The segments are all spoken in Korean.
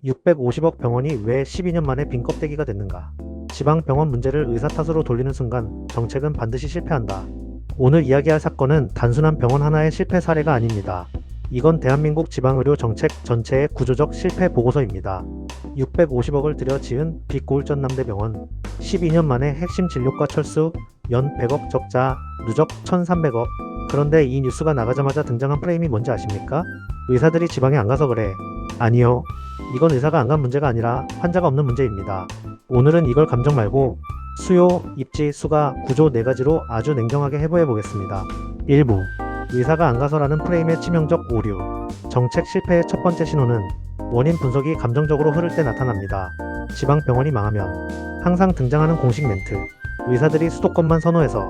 650억 병원이 왜 12년 만에 빈 껍데기가 됐는가? 지방병원 문제를 의사 탓으로 돌리는 순간 정책은 반드시 실패한다. 오늘 이야기할 사건은 단순한 병원 하나의 실패 사례가 아닙니다. 이건 대한민국 지방의료 정책 전체의 구조적 실패 보고서입니다. 650억을 들여 지은 빛고울전남대병원 12년 만에 핵심 진료과 철수, 연 100억 적자, 누적 1300억. 그런데 이 뉴스가 나가자마자 등장한 프레임이 뭔지 아십니까? 의사들이 지방에 안 가서 그래. 아니요. 이건 의사가 안 간 문제가 아니라 환자가 없는 문제입니다. 오늘은 이걸 감정 말고 수요, 입지, 수가, 구조 4가지로 아주 냉정하게 해부해 보겠습니다. 1부. 의사가 안 가서라는 프레임의 치명적 오류. 정책 실패의 첫 번째 신호는 원인 분석이 감정적으로 흐를 때 나타납니다. 지방병원이 망하면 항상 등장하는 공식 멘트. 의사들이 수도권만 선호해서,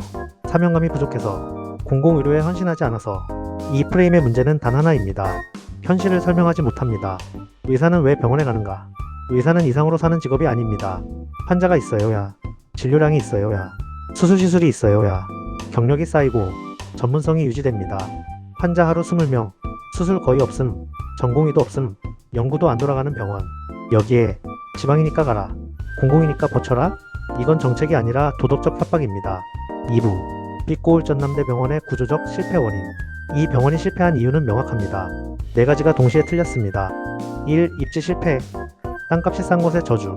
사명감이 부족해서, 공공의료에 헌신하지 않아서. 이 프레임의 문제는 단 하나입니다. 현실을 설명하지 못합니다. 의사는 왜 병원에 가는가? 의사는 이상으로 사는 직업이 아닙니다. 환자가 있어요야, 진료량이 있어요야, 수술시술이 있어요야, 경력이 쌓이고 전문성이 유지됩니다. 환자 하루 20명, 수술 거의 없음, 전공의도 없음, 연구도 안 돌아가는 병원. 여기에 지방이니까 가라, 공공이니까 버텨라? 이건 정책이 아니라 도덕적 협박입니다. 2부. 빛고울전남대병원의 구조적 실패 원인. 이 병원이 실패한 이유는 명확합니다. 4가지가 동시에 틀렸습니다. 1. 입지 실패. 땅값이 싼 곳의 저주.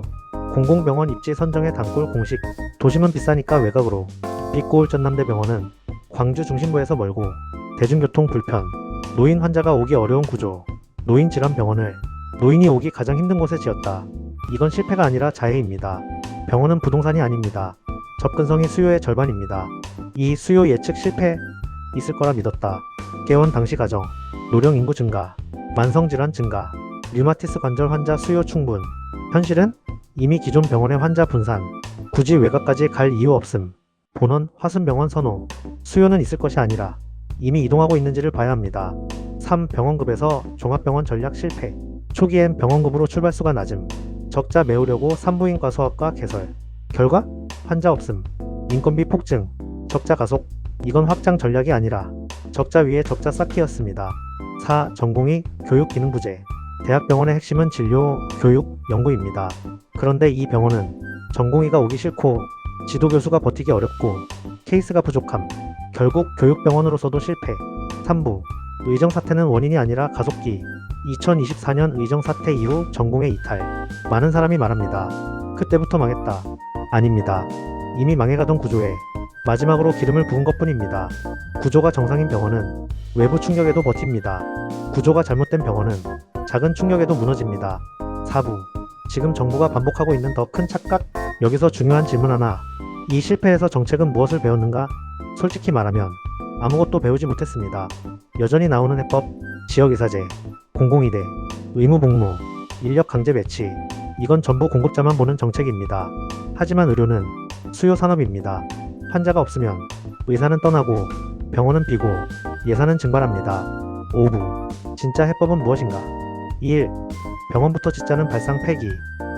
공공병원 입지 선정의 단골 공식. 도심은 비싸니까 외곽으로. 빛고울전남대병원은 광주 중심부에서 멀고 대중교통 불편, 노인 환자가 오기 어려운 구조, 노인 질환병원을 노인이 오기 가장 힘든 곳에 지었다. 이건 실패가 아니라 자해입니다. 병원은 부동산이 아닙니다. 접근성이 수요의 절반입니다. 이 수요 예측 실패. 있을 거라 믿었다. 개원 당시 가정, 노령 인구 증가, 만성질환 증가, 류마티스 관절 환자 수요 충분. 현실은 이미 기존 병원의 환자 분산, 굳이 외곽까지 갈 이유 없음. 본원 화순병원 선호. 수요는 있을 것이 아니라 이미 이동하고 있는지를 봐야 합니다. 3. 병원급에서 종합병원 전략 실패. 초기엔 병원급으로 출발수가 낮음. 적자 메우려고 산부인과 소아과 개설. 결과? 환자 없음. 인건비 폭증. 적자 가속. 이건 확장 전략이 아니라 적자 위에 적자 쌓기였습니다. 4. 전공의 교육 기능 부재. 대학병원의 핵심은 진료, 교육, 연구입니다. 그런데 이 병원은 전공의가 오기 싫고 지도교수가 버티기 어렵고 케이스가 부족함. 결국 교육병원으로서도 실패. 3부. 의정사태는 원인이 아니라 가속기. 2024년 의정사태 이후 전공의 이탈. 많은 사람이 말합니다. 그때부터 망했다. 아닙니다. 이미 망해가던 구조에 마지막으로 기름을 부은 것뿐입니다. 구조가 정상인 병원은 외부 충격에도 버팁니다. 구조가 잘못된 병원은 작은 충격에도 무너집니다. 4부. 지금 정부가 반복하고 있는 더 큰 착각. 여기서 중요한 질문 하나. 이 실패에서 정책은 무엇을 배웠는가? 솔직히 말하면 아무것도 배우지 못했습니다. 여전히 나오는 해법, 지역의사제, 공공의대, 의무복무, 인력 강제 배치. 이건 전부 공급자만 보는 정책입니다. 하지만 의료는 수요 산업입니다. 환자가 없으면 의사는 떠나고 병원은 비고 예산은 증발합니다. 5부. 진짜 해법은 무엇인가? 1. 병원부터 짓자는 발상 폐기.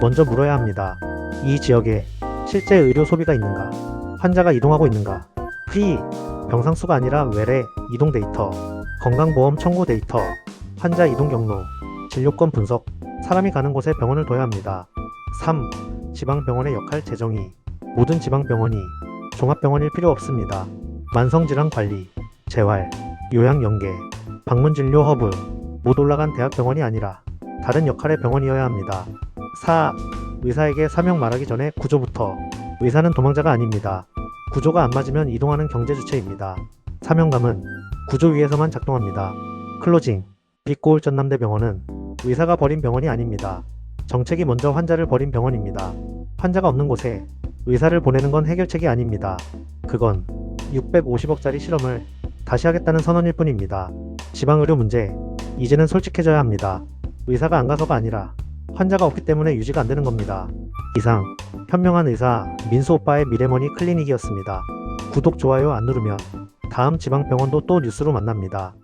먼저 물어야 합니다. 이 지역에 실제 의료 소비가 있는가? 환자가 이동하고 있는가? 병상수가 아니라 외래 이동 데이터, 건강보험 청구 데이터, 환자 이동 경로, 진료권 분석. 사람이 가는 곳에 병원을 둬야 합니다. 3. 지방병원의 역할 재정의. 모든 지방병원이 종합병원일 필요 없습니다. 만성질환 관리, 재활, 요양 연계, 방문진료 허브. 못 올라간 대학병원이 아니라 다른 역할의 병원이어야 합니다. 4. 의사에게 사명 말하기 전에 구조부터. 의사는 도망자가 아닙니다. 구조가 안 맞으면 이동하는 경제주체입니다. 사명감은 구조 위에서만 작동합니다. 클로징. 빛고울전남대병원은 의사가 버린 병원이 아닙니다. 정책이 먼저 환자를 버린 병원입니다. 환자가 없는 곳에 의사를 보내는 건 해결책이 아닙니다. 그건 650억짜리 실험을 다시 하겠다는 선언일 뿐입니다. 지방의료 문제, 이제는 솔직해져야 합니다. 의사가 안 가서가 아니라 환자가 없기 때문에 유지가 안 되는 겁니다. 이상 현명한 의사 민수오빠의 미래머니 클리닉이었습니다. 구독, 좋아요 안 누르면 다음 지방병원도 또 뉴스로 만납니다.